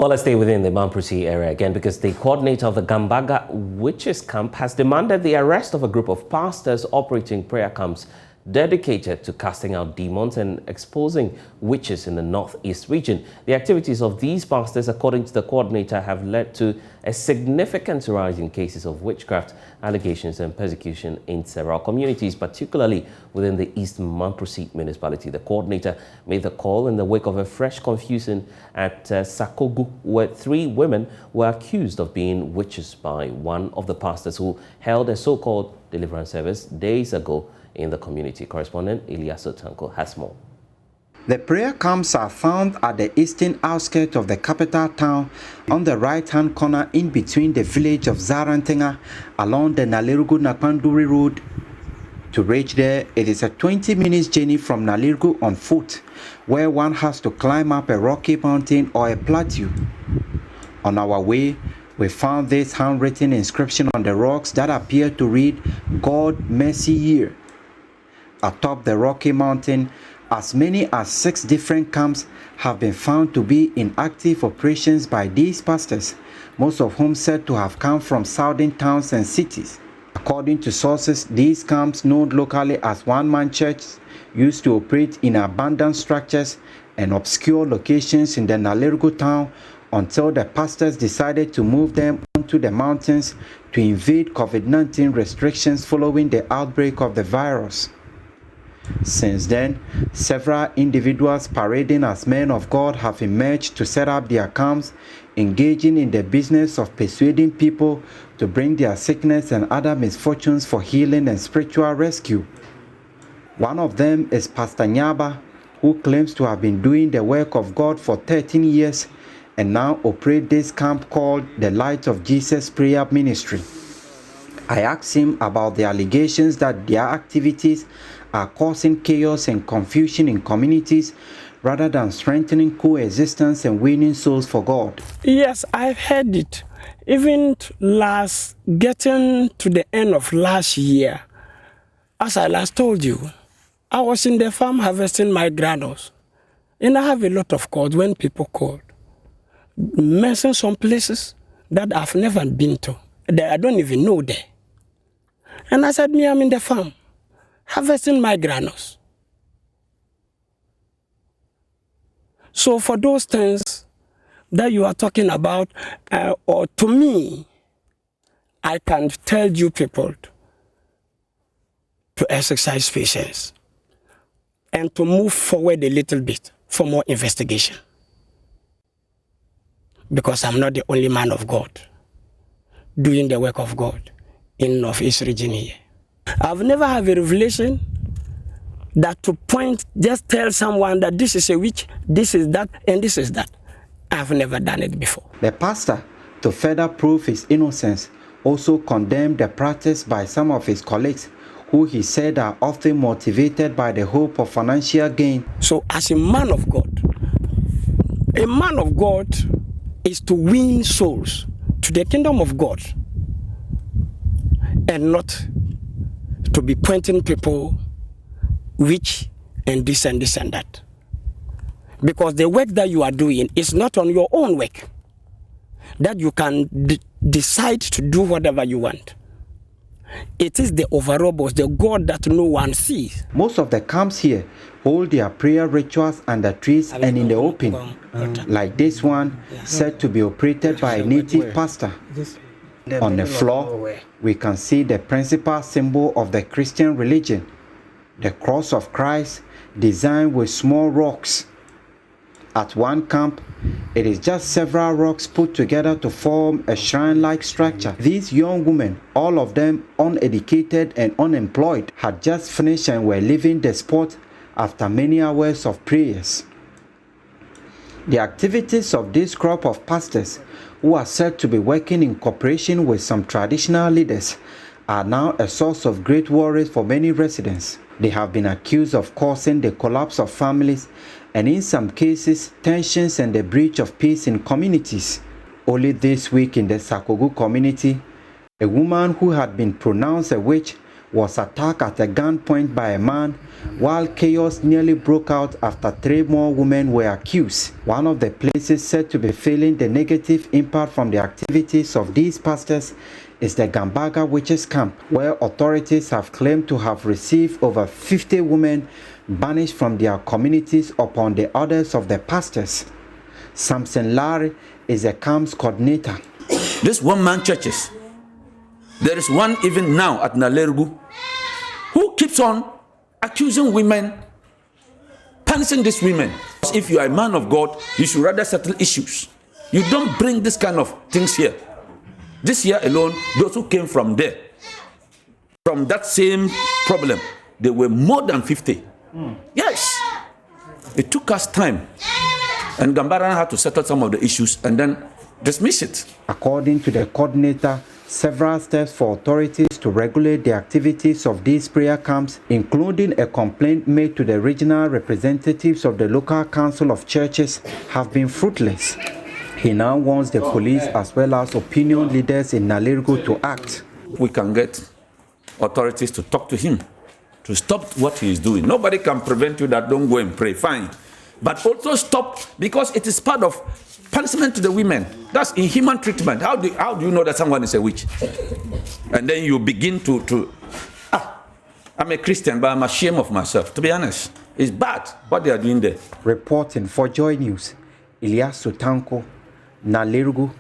Well, let's stay within the Mamprasi area again, because the coordinator of the Gambaga Witches Camp has demanded the arrest of a group of pastors operating prayer camps dedicated to casting out demons and exposing witches in the northeast region. The activities of these pastors, according to the coordinator, have led to a significant rise in cases of witchcraft allegations and persecution in several communities, particularly within the East Mamprasi municipality. The coordinator made the call in the wake of a fresh confusion at Sakogu, where 3 women were accused of being witches by one of the pastors who held a so-called deliverance service days ago in the community. Correspondent Ilyasu Tanko has more. The prayer camps are found at the eastern outskirts of the capital town, on the right-hand corner in between the village of Zarantenga, along the Nalirugu-Nakpanduri road. To reach there, it is a 20-minute journey from Nalirugu on foot, where one has to climb up a rocky mountain or a plateau. On our way, we found this handwritten inscription on the rocks that appear to read, "God mercy here." Atop the rocky mountain, as many as 6 different camps have been found to be in active operations by these pastors, most of whom said to have come from southern towns and cities. According to sources, these camps, known locally as one-man churches, used to operate in abandoned structures and obscure locations in the Nalirugu town until the pastors decided to move them onto the mountains to evade COVID-19 restrictions following the outbreak of the virus. Since then, several individuals parading as men of God have emerged to set up their camps, engaging in the business of persuading people to bring their sickness and other misfortunes for healing and spiritual rescue. One of them is Pastor Nyaba, who claims to have been doing the work of God for 13 years and now operates this camp called the Light of Jesus Prayer Ministry. I asked him about the allegations that their activities are causing chaos and confusion in communities rather than strengthening coexistence and winning souls for God. Yes, I've heard it. Even getting to the end of last year, as I last told you, I was in the farm harvesting my granules. And I have a lot of calls when people call. Mention some places that I've never been to, that I don't even know there. And I said, I'm in the farm, harvesting my granules. So for those things that you are talking about, or to me, I can tell you people to exercise patience and to move forward a little bit for more investigation. Because I'm not the only man of God doing the work of God in Northeast region here. I've never had a revelation that to point, just tell someone that this is a witch, this is that, and this is that. I've never done it before. The pastor, to further prove his innocence, also condemned the practice by some of his colleagues, who he said are often motivated by the hope of financial gain. So as a man of God is to win souls to the kingdom of God and not to be pointing people which and this and this and that. Because the work that you are doing is not on your own work, that you can decide to do whatever you want. It is the overall boss, the God that no one sees. Most of the camps here hold their prayer rituals under trees and in the open, like this one, said to be operated by a native pastor. On the floor, we can see the principal symbol of the Christian religion, the cross of Christ, designed with small rocks. At one camp, it is just several rocks put together to form a shrine-like structure. These young women, all of them uneducated and unemployed, had just finished and were leaving the spot after many hours of prayers. The activities of this crop of pastors, who are said to be working in cooperation with some traditional leaders, are now a source of great worries for many residents. They have been accused of causing the collapse of families and in some cases, tensions and the breach of peace in communities. Only this week in the Sakogu community, a woman who had been pronounced a witch was attacked at a gunpoint by a man, while chaos nearly broke out after 3 more women were accused. One of the places said to be feeling the negative impact from the activities of these pastors is the Gambaga Witches Camp, where authorities have claimed to have received over 50 women banished from their communities upon the orders of the pastors. Samson Larry is the camp's coordinator. This one-man churches, there is one even now at Nalerugu who keeps on accusing women, punishing these women. If you are a man of God, you should rather settle issues. You don't bring this kind of things here. This year alone, those who came from there, from that same problem, there were more than 50. Yes. It took us time. And Gambaga had to settle some of the issues and then dismiss it. According to the coordinator, several steps for authorities to regulate the activities of these prayer camps, including a complaint made to the regional representatives of the local council of churches, have been fruitless. He now wants the police as well as opinion leaders in Nalerugu to act. We can get authorities to talk to him, to stop what he is doing. Nobody can prevent you that don't go and pray, fine. But also stop, because it is part of punishment to the women. That's inhuman treatment. How do you know that someone is a witch? And then you begin I'm a Christian, but I'm ashamed of myself. To be honest, it's bad what they are doing there. Reporting for Joy News, Ilyasu Tanko, Nalerugu.